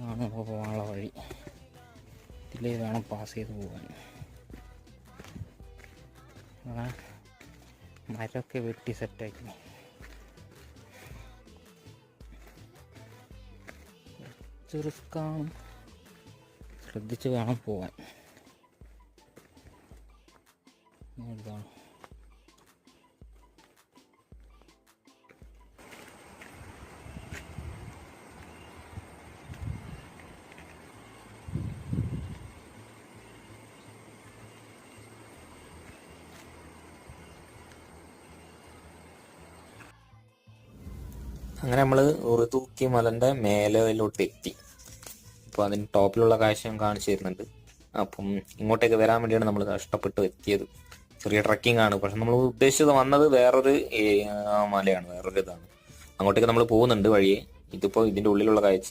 ആണ് നമുക്ക് പോകാനുള്ള വഴി. ഇതിലേ വേണം പാസ് ചെയ്ത് പോകാൻ. മരമൊക്കെ വെട്ടി സെറ്റാക്കി. കുറച്ച് റിസ്ക്കാണ്, ശ്രദ്ധിച്ച് വേണം പോകാൻ. ഇതാണ് അങ്ങനെ നമ്മൾ ഒരു തൂക്കി മലന്റെ മേലോട്ട് എത്തി. അപ്പോൾ അതിന് ടോപ്പിലുള്ള കാഴ്ച ഞാൻ കാണിച്ചു തരുന്നുണ്ട്. അപ്പം ഇങ്ങോട്ടേക്ക് വരാൻ വേണ്ടിയാണ് നമ്മൾ കഷ്ടപ്പെട്ട് എത്തിയത്. ചെറിയ ട്രക്കിംഗ് ആണ്, പക്ഷെ നമ്മൾ ഉദ്ദേശിച്ചത് വന്നത് വേറൊരു മലയാണ്, വേറൊരു ഇതാണ്. അങ്ങോട്ടേക്ക് നമ്മൾ പോകുന്നുണ്ട് വഴിയെ. ഇതിപ്പോൾ ഇതിൻ്റെ ഉള്ളിലുള്ള കാഴ്ച.